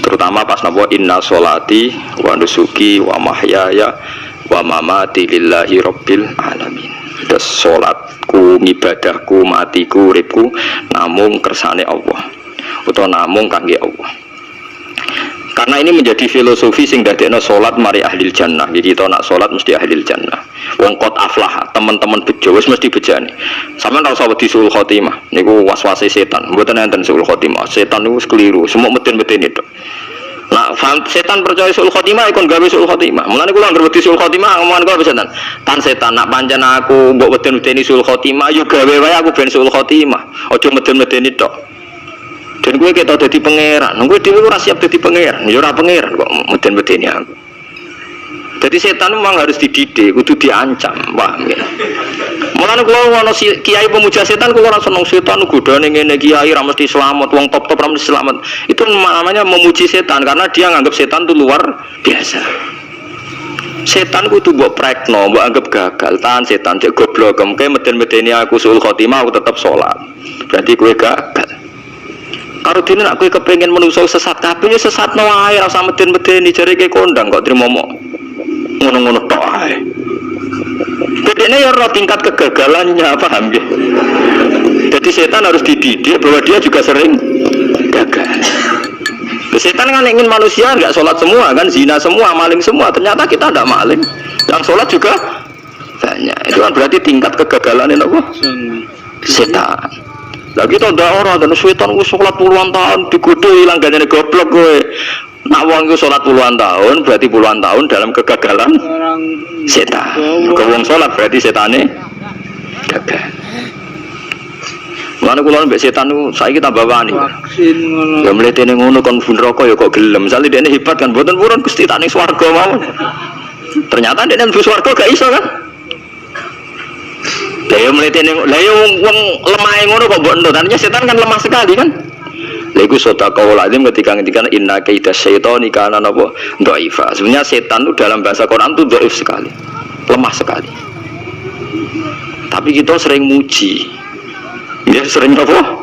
terutama pas napa inna sholati wa nusuki wa mahyaya wa mamati lillahi rabbil alamin. Terus salatku, ngibadahku, matiku, uripku namung kersane Allah utawa namung kangge Allah. Karena ini menjadi filosofi sing dadekno salat mari ahlil jannah. Jadi kita nak salat mesti ahlil jannah. Wong qad aflah, teman-teman bejo wis mesti bejane. Sampeyan ora usah wedi suul khotimah. Niku waswase setan. Mboten enten suul khotimah. Setan niku wis keliru, semua meden-meden itu. Nah, setan percaya suul khotimah ikon gawe suul khotimah. Mulane kula anggere wedi suul khotimah ngomongan kula setan. Tan setan nak pancen aku mbok meden-medeni suul khotimah yo gawe wae aku ben suul khotimah. Aja meden-medeni tok. Dan gue kita jadi pangeran, gue dhewe ora siap jadi pangeran, ya ora pangeran kok meden-medeni aku. Jadi setan memang harus dididik, kudu diancam, paham ya. Mulane kula ana kiai pemuja setan kula ora seneng setan godane ngene kiai ra mesti selamat, wong top-top ra mesti selamat. Itu namanya memuji setan karena dia nganggap setan itu luar biasa. Setan kudu mbok prekno, mbok anggap gagal, tahan setan cek goblok, kemke meden-medeni aku suul khotimah aku tetap salat. Berarti kowe gagal. Kalau dene nak kowe kepengin menungso sesat kabeh ya sesatno wae ora usah meden-medeni jare ke kondang kok trimo ngono-ngono tok ae. Bedene ya ora tingkat kegagalannya, paham nggih? Jadi setan harus dididik bahwa dia juga sering gagal. Setan kan ingin manusia enggak sholat semua kan, zina semua, maling semua. Ternyata kita enggak maling. Yang sholat juga banyak. Itu kan berarti tingkat kegagalan itu apa? Setan. Lagi tau ndak ora dan setan ku sholat puluhan tahun digodho ilang gane goblok kowe. Nak wong ku sholat puluhan tahun berarti puluhan tahun dalam kegagalan setan. Kok wong sholat berarti setane gagal. Mana kula mbek setan niku saiki tambah wani. Vaksin ngono. Ya mletene ngono kon bun rokok ya kok gelem. Misale dene hebat kan mboten purun Gusti tak ning swarga mawon. Ternyata dene mlebu swarga gak iso kan. Lah yo mletene lah yo wong lemah ngono kok mbok ento. Tadinya setan kan lemah sekali kan. Lha iku sedekah lazim ketika ngendikan inna kaida syaitani kana napa dhaifa. Sebenarnya setan itu dalam bahasa Quran itu dhaif sekali. Lemah sekali. Tapi kita sering muji. Dia sering apa?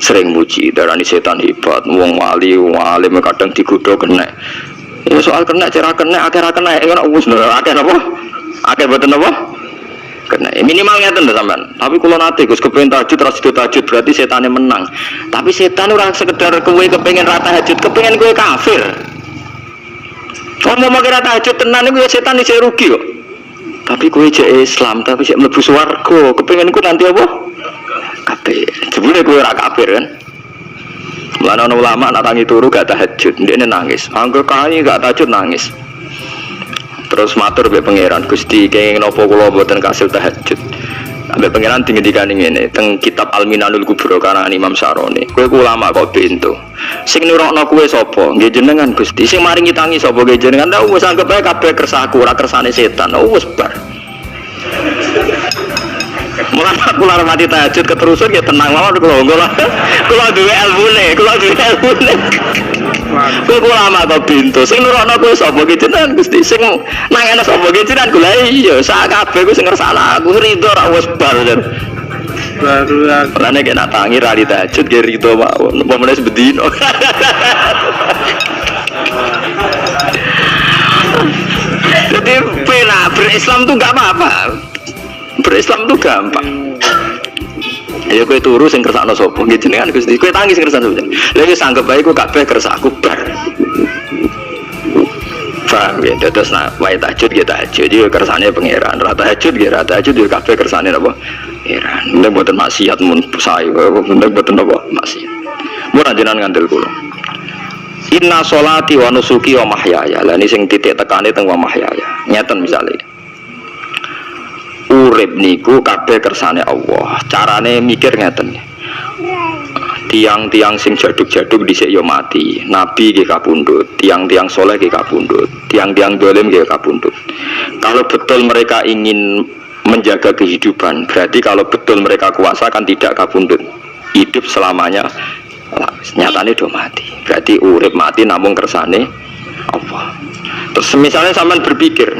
Sering muji, darani setan hebat, wong wali, wong alim kadang digodho kena. Ya soal kena, cara kena, akhir kena, kan wis akeh apa? Akeh boten apa? Kena. Minimal ngeten lho sampean. Tapi kula nate Gus kepengin tahajud terus tahajud berarti setane menang. Tapi setan ora sekedar kowe kepengin ra tahajud, kepengin kowe kafir. Ngomong kira tahajud tenan iku setan isih rugi kok. Tapi kowe jek Islam, tapi jek mlebu swarga, kepengin ku nanti apa? Kabeh. Jebule kowe ora kafir kan. Mulane ana ulama nak tangi turu gak tahajud, ndekne nangis. Angger kae gak tahajud nangis. Terus matur mbek pangeran, Gusti kenging napa kula mboten kasil tahajud. Ambek pangeran dingendikane ngene, teng kitab Al-Minanul Kubra karangan Imam Syaroni. Kowe ku ulama kok pintu. Sing nurokno kowe sapa? Nggih jenengan Gusti. Sing maringi tangi sapa nggih jenengan? Lah wis anggap ae kabeh kersaku, ora kersane setan. Wis bar. Mulane kula mati tahajud keterusan ya tenang mawon kula duwe ilmune, Kowe ulama kok pintu. Sing nurono kowe sapa ki jenengan Gusti? Sing nangene sapa ki jenengan kula iya sak kabeh ku sing ngersakno aku rido ra wis bar. Baru aku. Mulane kena tangi ra di tahajud ki rido mawon. Apa meneh sebedino. Jadi berislam tuh gak apa-apa. Berislam tuh gampang. Ayo kowe turu sing kersakno sapa nggih jenengan Gusti. Kowe tangi sing kersakno jenengan. Lha wis anggap bae kowe kabeh kersakku bar. Paham ya, terus nak wae tahajud ya tahajud yo kersane pangeran. Ra tahajud ya ra tahajud yo kabeh kersane napa? Pangeran. Nek mboten maksiat mun sae, nek mboten napa maksiat. Mun jenengan ngandel kula. Inna sholati wa nusuki wa mahyaya. Lah ini sing titik tekane teng wa mahyaya. Ngeten misale. Urip niku kabeh kersane Allah. Carane mikir ngeten. Tiang-tiang sing jaduk-jaduk dhisik ya mati. Nabi nggih kapundhut, tiang-tiang soleh nggih kapundhut, tiang-tiang dolim nggih kapundhut. Kalau betul mereka ingin menjaga kehidupan, berarti kalau betul mereka kuasa kan tidak kapundhut. Hidup selamanya nyatane do mati. Berarti urip mati namung kersane Allah. Terus misalnya sampean berpikir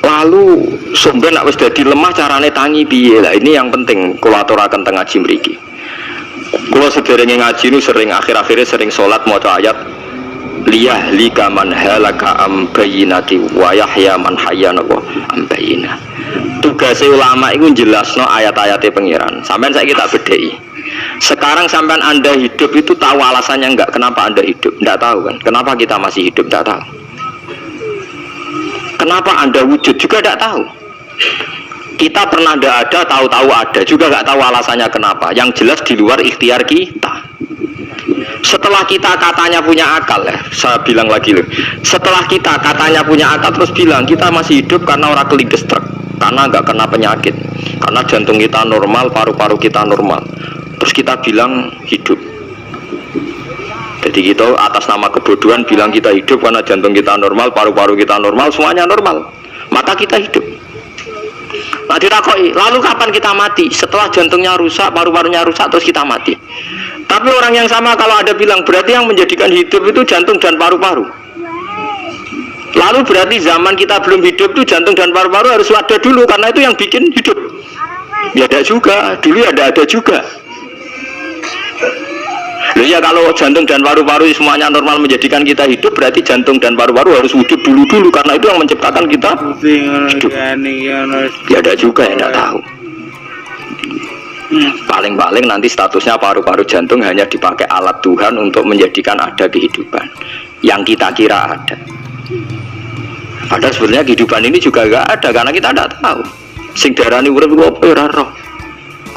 lalu sumber nak wis dadi lemah carane tangi piye lah, ini yang penting kula aturaken teng ngaji mriki. Kalau sederenge ngaji nu sering akhir-akhirnya sering sholat maca ayat liyahlika man halaka am bayyinati wa yahya man hayya am bayyinah. Tugasnya ulama itu jelasno ayat-ayatnya pengiran. Sampean saya kita bedai. Sekarang sampean Anda hidup itu tahu alasannya enggak? Kenapa Anda hidup? Enggak tahu kan? Kenapa kita masih hidup? Enggak tahu. Kenapa Anda wujud juga enggak tahu. Kita pernah enggak ada, tahu-tahu ada juga enggak tahu alasannya kenapa. Yang jelas di luar ikhtiar kita. Setelah kita katanya punya akal ya, saya bilang lagi loh. Setelah kita katanya punya akal terus bilang kita masih hidup karena orang kelindes truk, karena enggak kena penyakit, karena jantung kita normal, paru-paru kita normal. Terus kita bilang hidup. Jadi kita atas nama kebodohan bilang kita hidup karena jantung kita normal, paru-paru kita normal, semuanya normal. Maka kita hidup. Nah ditakoi, lalu kapan kita mati? Setelah jantungnya rusak, paru-parunya rusak, terus kita mati. Tapi orang yang sama kalau ada bilang berarti yang menjadikan hidup itu jantung dan paru-paru. Lalu berarti zaman kita belum hidup itu jantung dan paru-paru harus ada dulu karena itu yang bikin hidup. Ya ada juga, dulu ada juga. Loh ya kalau jantung dan paru-paru semuanya normal menjadikan kita hidup, berarti jantung dan paru-paru harus wujud dulu karena itu yang menciptakan kita hidup. Ya ada juga yang tidak tahu. Paling-paling nanti statusnya paru-paru jantung hanya dipakai alat Tuhan untuk menjadikan ada kehidupan yang kita kira ada. Padahal sebenarnya kehidupan ini juga enggak ada karena kita tidak tahu. Sing darani urip apa ora roh.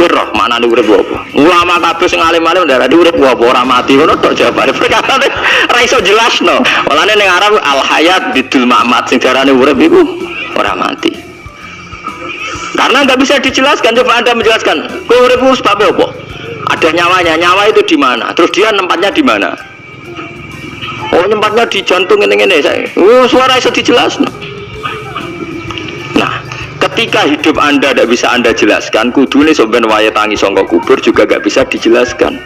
Roh mana nih urip apa? Ulama kabeh sing alim-alim darani urip apa ora mati ngono tok jawabane. Perkarane ora iso jelasno. Mulane ning Arab al hayat bidul mamat sing darani urip iku ora mati. Karena nggak bisa dijelaskan. Coba Anda menjelaskan. Kowe urip ku sebab apa? Ada nyawanya. Nyawa itu di mana? Terus dia tempatnya di mana? Oh, tempatnya di jantung ini saya. Oh, suara iso dijelasno. Nah, ketika hidup Anda tidak bisa Anda jelaskan, kudune sampeyan waya tangi sangka kubur juga gak bisa dijelaskan.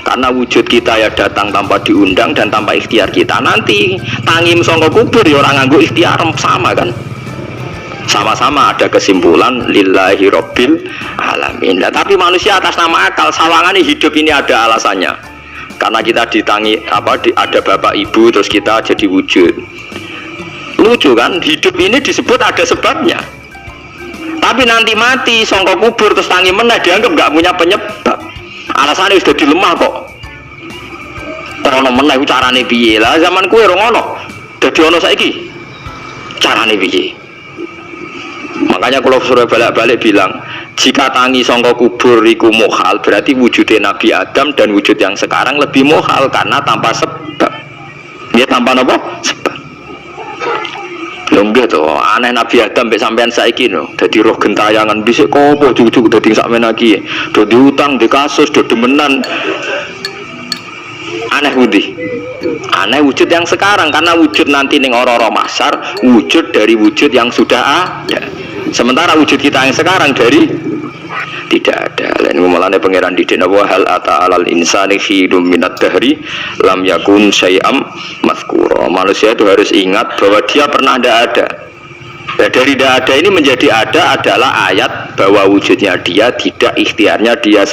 Karena wujud kita ya datang tanpa diundang dan tanpa ikhtiar kita. Nanti tangi sangka kubur ya orang nganggo ikhtiar sama kan? Sama-sama ada kesimpulan lillahi rabbil alamin. Nah, tapi manusia atas nama akal sawangane hidup ini ada alasannya. Karena kita ditangi ada bapak ibu terus kita jadi wujud. Lucu kan? Hidup ini disebut ada sebabnya. Tapi nanti mati sangka kubur terus tangi meneh dianggap nggak punya penyebab. Alasannya sudah dilemah kok. Ono meneh carane piye? Lah zaman kuwi ora ngono. Dadi ono saiki. Carane piye? Makanya kalau suruh balik-balik bilang jika tangi sangka kubur iku muhal, berarti wujudnya Nabi Adam dan wujud yang sekarang lebih muhal karena tanpa sebab. Dia tanpa apa? Sebab. Enggak tuh, aneh Nabi Adam mbek sampean saiki no. Dadi roh gentayangan bisik kopo cucuk dadi sakmen lagi. Do diutang di kasus do demenan. Aneh budi. Aneh wujud yang sekarang karena wujud nanti ning ora-ora masar wujud dari wujud yang sudah ada. Sementara wujud kita yang sekarang dari tidak ada. Lain mulane pangeran di dina wa hal ata alal insani hidum minat dahri lam yakun syai'am mazkura. Manusia itu harus ingat bahwa dia pernah ada. Ya, dari tidak ada ini menjadi ada adalah ayat bahwa wujudnya dia tidak ikhtiarnya dia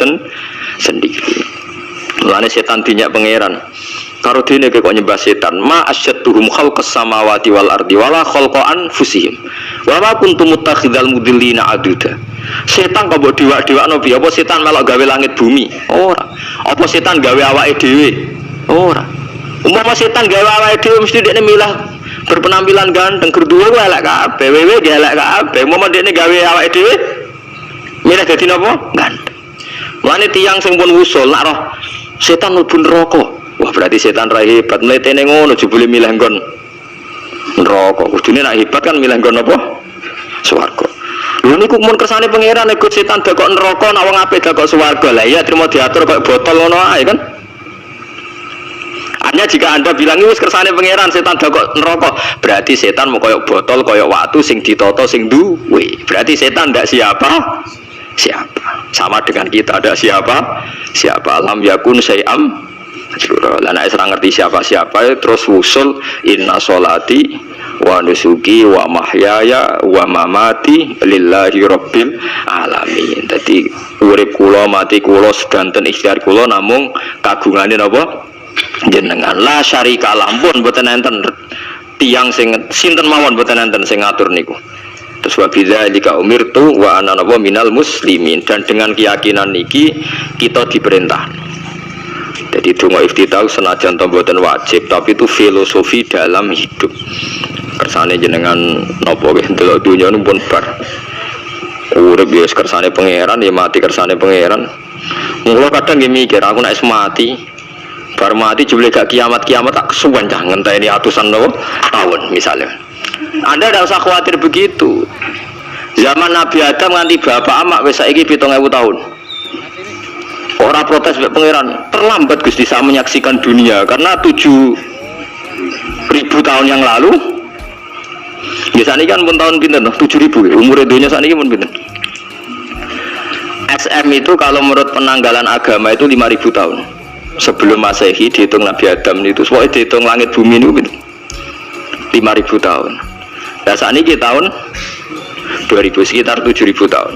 sendiri. Mulane setan dinyak pangeran. Karo dene kok nyembah setan, ma asyadduhum khalqas samawati wal ardi wala khalqa anfusihim. Wa ma kuntum muttakhidhal mudillina aduda. Setan kok mbok diwak-diwakno piye? Apa setan melok gawe langit bumi? Ora. Apa setan gawe awake dhewe? Ora. Umpama setan gawe awake dhewe mesti dekne milah berpenampilan ganteng, gerduwe elek kabeh, wewe ge elek kabeh. Umpama dekne gawe awake dhewe milih dadi napa? Ganteng. Mulane tiyang sing pun wusul nak roh setan mlebu neraka. Wah berarti setan ra hebat, mletene ngono jebule milih nggon neraka. Kudune nak hebat kan milih nggon apa? Swarga. Lha niku mun kersane pangeran ikut setan dakok neraka, nak wong apik dakok swarga. Lah iya trimo diatur kok botol ngono ae kan. Hanya jika Anda bilang wis kersane pangeran setan dakok neraka, berarti setan mau koyok botol, koyok watu sing ditata sing duwe. Berarti setan ndak siapa? Siapa? Sama dengan kita ada siapa? Siapa? Lam yakun syai'am. Lah nek ora ngerti siapa-siapa terus wusul inna sholati wa nusuki wa mahyaya wa mamati lillahi rabbil alamin. Dadi urip kula mati kula sedanten ikhtiar kula namung kagungane napa jenengan. La syarika lampun mboten enten tiyang sing sinten mawon mboten enten sing ngatur niku. Terus wa bidzalika umirtu wa ana napa minal muslimin, dan dengan keyakinan niki kita diperintah. Jadi donga iftitah senajan mboten wajib, tapi itu filosofi dalam hidup. Kersane jenengan napa nggih delok dunya nu pun bar. Urip ya kersane pangeran, ya mati kersane pangeran. Mula kadang nggih mikir aku nek mati, bar mati jebule gak kiamat-kiamat tak kesuwen cah ngenteni atusan tahun misalnya. Anda tidak usah khawatir begitu. Zaman Nabi Adam nganti bapak amak wis saiki 7.000 tahun. Orang protes mbek pangeran, terlambat Gusti saya menyaksikan dunia karena 7.000 tahun yang lalu. Biasanya kan pun tahun pinten 7.000 umur dunia saat ini pun pinten. SM itu kalau menurut penanggalan agama itu 5.000 tahun sebelum Masehi, dihitung Nabi Adam itu, soalnya dihitung langit bumi itu 5.000 tahun. Nah saat ini tahun 2000 sekitar 7.000 tahun.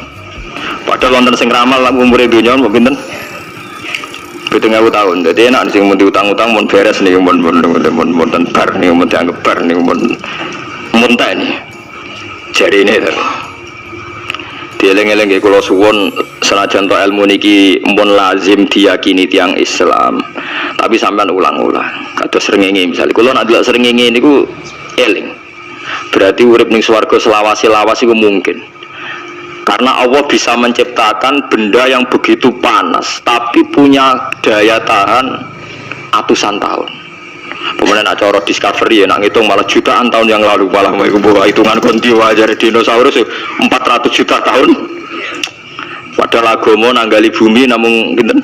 Padahal wonten sing ramal umur dunia pinten 7.000 tahun. Jadi enak sing mun diutang-utang mun beres nih mun bar nih mun dianggap bar nih mun ta ini. Jarine to. Dieling-eling nggih kula suwun senajan to ilmu niki mun lazim diyakini tiyang Islam. Tapi sampean ulang-ulang. Kados srengenge misalnya kula nek delok srengenge niku eling. Berarti urip ning swarga selawase-lawase iku mungkin. Karena Allah bisa menciptakan benda yang begitu panas tapi punya daya tahan atusan tahun. Kemudian acara discovery ya nak ngitung malah jutaan tahun yang lalu, malah mau bawa hitungan konti wajar dinosaurus 400 juta tahun. Padahal agama nanggali bumi namun pinten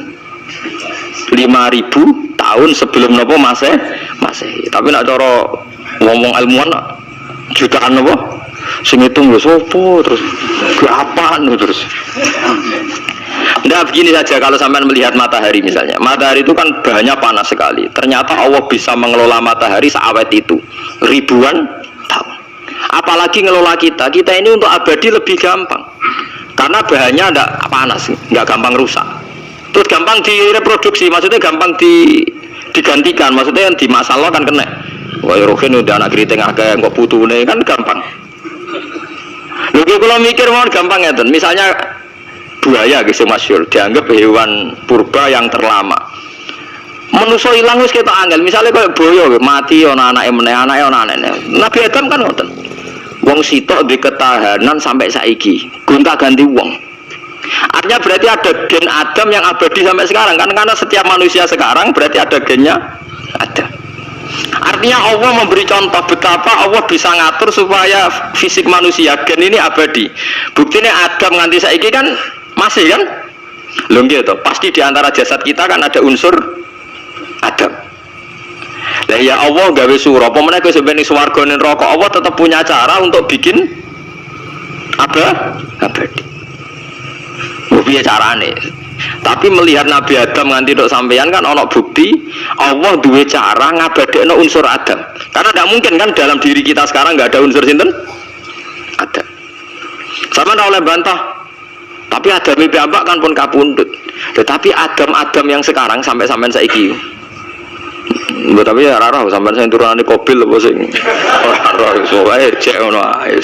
5.000 tahun sebelum nopo Masehi. Tapi nak cara ngomong ilmuwan jutaan nopo sing ngitung lho sopo terus apaan terus. Nah begini saja, kalau sampean melihat matahari misalnya, matahari itu kan bahannya panas sekali. Ternyata Allah bisa mengelola matahari seawet itu ribuan tahun. Apalagi ngelola kita ini untuk abadi lebih gampang karena bahannya tidak panas, nggak gampang rusak, terus gampang direproduksi, maksudnya gampang digantikan, maksudnya yang di masalah kan kena. Wah rohin udah anak keriting agak kok putune kan gampang. Lagi kalau mikir mau gampang ya, misalnya buaya gitu masyhur dianggap hewan purba yang terlama. Manusia hilang wis ketok angel, misalnya kayak boyo mati ana anake meneh, anake ana anake. Nabi Adam kan ngoten. Wong sitok di ketahanan sampai saiki, gonta-ganti wong. Artinya berarti ada gen Adam yang abadi sampai sekarang kan, karena setiap manusia sekarang berarti ada gennya ada. Artinya Allah memberi contoh betapa Allah bisa ngatur supaya fisik manusia gen ini abadi. Buktinya Adam nganti saiki kan masih kan? Lho nggih to, pasti di antara jasad kita kan ada unsur Adam. Lah ya Allah gawe surah, apa meneh kowe sampeyan ning swarga ning neraka, Allah tetap punya cara untuk bikin abadi. Piye carane? Tapi melihat Nabi Adam nganti tok sampeyan kan ana bukti Allah duwe cara ngabadekno unsur Adam. Karena tidak mungkin kan dalam diri kita sekarang nggak ada unsur sinten? Adam. Sama ora oleh bantah. Tapi Adam piyambak kan pun kapundhut. Tetapi Adam yang sekarang sampai sampean saiki. Mbok tapi ya ora roh sampean sing turunane Qabil apa sing ora roh soe cek ngono ae.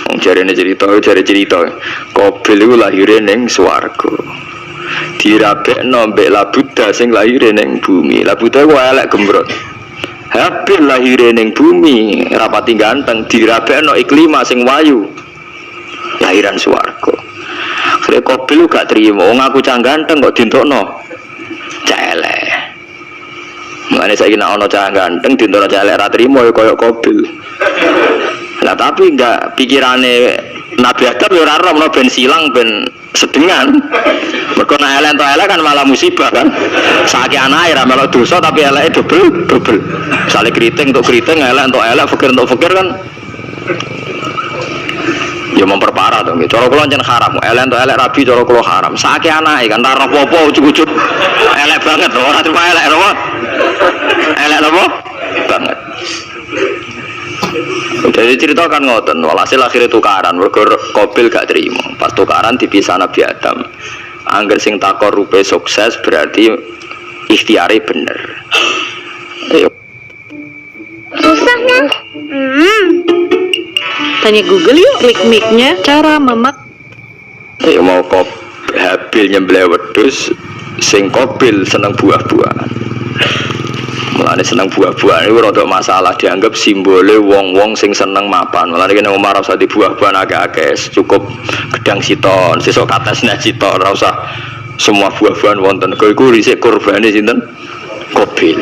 Wong jarene cerita Qabil iku lahire ning swarga. Dirabekno mbek Labuda sing lahire ning bumi. Labuda ku elek gembrot. Habil lahire ning bumi rapati ganteng, dirabekno Iklima sing wayu. Lahiran swarga. Sire Qabil gak trimo, wong aku cah ganteng kok dintokno cah elek. Mulane saiki nek ana cah ganteng dintokno cah elek ra trimo ya kaya Qabil. Lah tapi enggak pikirane Nabi Adam ya ora rono ben silang ben sedengan. Mergo nek elek entuk elek kan malah musibah kan. Saiki anake ra melok dosa tapi eleke dobel. Misale kriting entuk kriting, elek entuk elek, fakir entuk fakir kan ya memperparah to nggih. Cara kula njen haram, elek entuk elek rabi cara kula haram. Saiki anake kan ora apa-apa ujug-ujug elek banget ora cuma elek napa? Elek napa? Banget. Jadi cerita kan ngoten, walhasil akhirnya tukaran, mergo Qabil gak terima. Pas tukaran dipisah Nabi Adam. Angger sing takor rupe sukses berarti ikhtiare bener. Ayo. Susah kan? Tanya Google yuk, klik mic-nya, cara memak. Ayo mau Habil nyembelih wedhus, sing Qabil seneng buah-buahan. Mulane seneng buah-buahan itu rada masalah, dianggap simbole wong-wong sing seneng mapan. Mulane kene Umar ora usah di buah-buahan akeh-akeh, cukup gedang siton, sesuk katesne siton, ora usah semua buah-buahan wonten. Kok iku risik kurbane sinten? Qabil.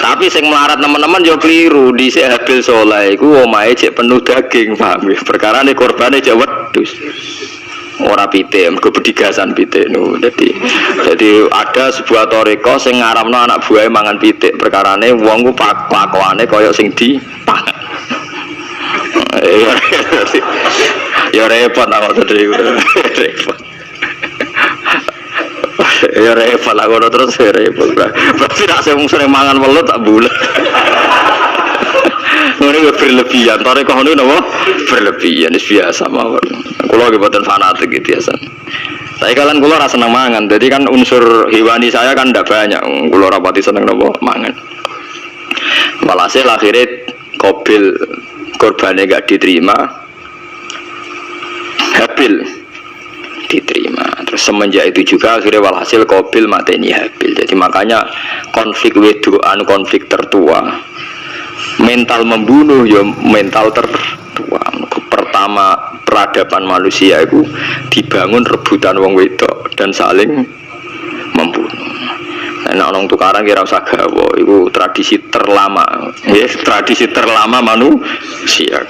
Tapi sing melarat teman-teman yo keliru, dhisik Habil saleh iku omahe cek penuh daging, paham ya? Perkarane kurbane cek wedhus. Ora pitik, mergo bedigasan pitik nu. Jadi ada sebuah toreko sing ngaramno anak buahe mangan pitik. Perkarane wong ku kelakuane kaya sing dipangan. Ya repot awak tadi. Repot. Ya repot lah ngono terus repot. Berarti nek sing mangan welut tak bulet. Ngono berlebihan, toreko ngono napa? Berlebihan biasa mawon. Kula nggih boten fanatik gitu biasa. Saya kalian kula ora seneng mangan, jadi kan unsur hewani saya kan ndak banyak. Kula rapati seneng napa mangan. Walhasil akhirnya Qabil korbannya gak diterima, Habil diterima. Terus semenjak itu juga akhirnya walhasil Qabil mateni Habil. Jadi makanya konflik wedoan, konflik tertua, mental membunuh ya mental tertua. Pertama peradaban manusia itu dibangun rebutan wong wedok dan saling membunuh. Nah, orang tukaran kira usah gawa, itu tradisi terlama, ya tradisi terlama manusia.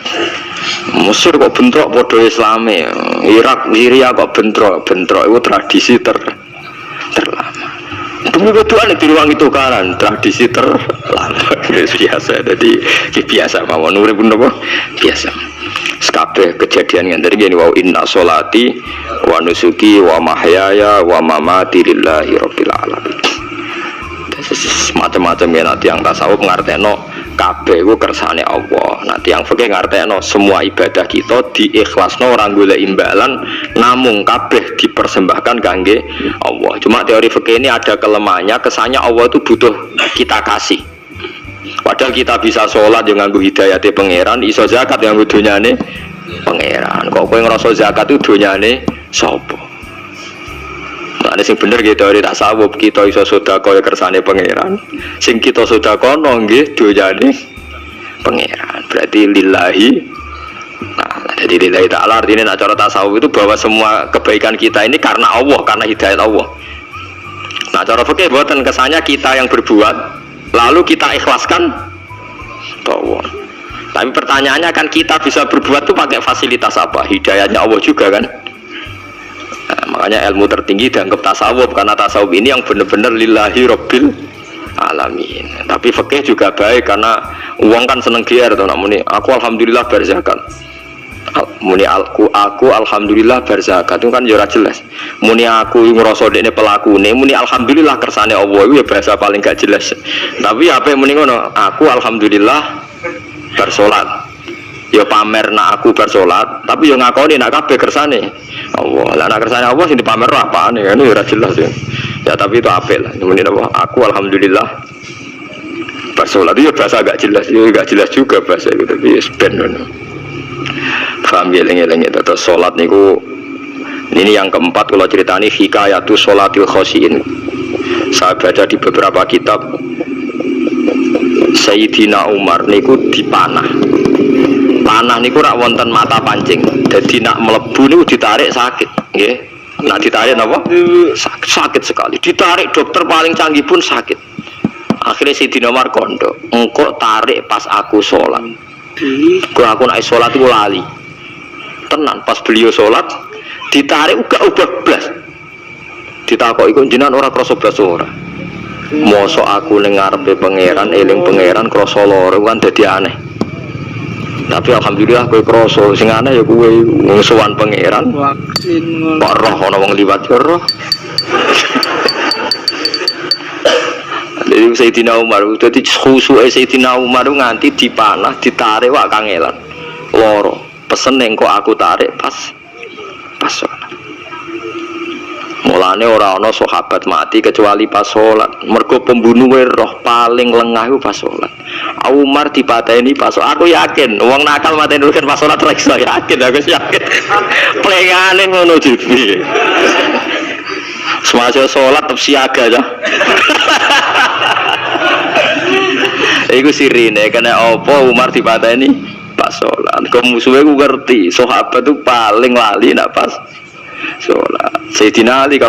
Mesir kok bentrok podo Islami, Irak, Syria kok bentrok, itu tradisi terlama. Demi betulan di ruang itu kanan, tradisi terlama, biasa. Jadi biasa mawon urip napa biasa. Sekabeh kejadian yang tadi gini, wa inna sholati wa nusuki wa mahyaya wa mamati lillahi rabbil alamin. Macam-macam ya nanti yang tasawuf ngartekno kabeh ku kersane Allah. Nanti yang fikih ngartekno semua ibadah kita diikhlasno ora golek imbalan, namung kabeh dipersembahkan kangge Allah. Cuma teori fikih ini ada kelemahannya, kesannya Allah itu butuh kita kasih. Padahal kita bisa sholat yang nganggo hidayate pangeran, iso zakat yang nganggo donyane pangeran. Kok kowe ngrasa zakat itu donyane sapa? Nah, sing bener gitu teori tasawuf, kita iso sedekah ya kersane pangeran. Sing kita sedekahno nggih donyane pangeran. Berarti lillahi. Nah, jadi lillahi ta'ala artinya nak cara tasawuf itu bahwa semua kebaikan kita ini karena Allah, karena hidayat Allah. Nah, cara fikih boten kesannya kita yang berbuat lalu kita ikhlaskan Allah. Tapi pertanyaannya kan kita bisa berbuat tuh pakai fasilitas apa? Hidayahnya Allah juga kan. Nah, makanya ilmu tertinggi dianggap tasawuf, karena tasawuf ini yang benar-benar lillahi rabbil alamin. Tapi fikih juga baik karena uang kan seneng gier tuh, namanya aku alhamdulillah berzakat. Muni aku alhamdulillah berzakat itu kan jora jelas. Muni aku ngrasa dekne pelakune, muni alhamdulillah kersane Allah itu ya bahasa paling gak jelas. Tapi apa muni ngono, aku alhamdulillah bersolat. Ya pamer nak aku bersolat, tapi ya ngakoni nak kabeh kersane Allah. Lah nak kersane Allah sing dipamer apane kan ya ora jelas ya. Ya tapi itu apik lah. Muni apa? Aku alhamdulillah bersolat itu ya bahasa gak jelas, ya gak jelas juga bahasa itu, tapi ya ben ngono. Paham ya, lengi-lengi terus sholat niku ini yang keempat kalau ceritani hikayatu sholatil khosiin. Saya baca di beberapa kitab Sayyidina Umar niku dipanah. Panah niku rak wonten mata pancing. Jadi nak melebu niku ditarik sakit, nggih. Nak ditarik napa? Sakit sekali. Ditarik dokter paling canggih pun sakit. Akhirnya Sayyidina Umar kondo, engkau tarik pas aku sholat. Kalau aku naik sholat itu lali tenan, pas beliau sholat ditarik ubah blas, ditakok iku jenengan ora krasa blas ora. Mosok aku ning ngarepe pangeran eling pangeran krasa lara kan dadi aneh. Tapi alhamdulillah kowe krasa, sing aneh ya kowe wong sowan pangeran kok roh ana wong liwat ya roh. Jadi Sayyidina Umar, jadi khusuke Sayyidina Umar nganti dipanah, ditarik wak kangelan. Loro, pesen ning kok aku tarik pas sholat. Mulane ora ana sahabat mati kecuali pas sholat. Mergo pembunuhe roh paling lengah iku pas sholat. Umar dipateni pas sholat. Aku yakin wong nakal mateni kan pas sholat ra iso yakin, aku yakin. Plengane ngono jibi. Semasa sholat tetap siaga ya. Iku sirine kena apa Umar dipateni pas sholat. Kok musuhnya ku ngerti sahabat itu paling lali nak pas sholat. Sayyidina Ali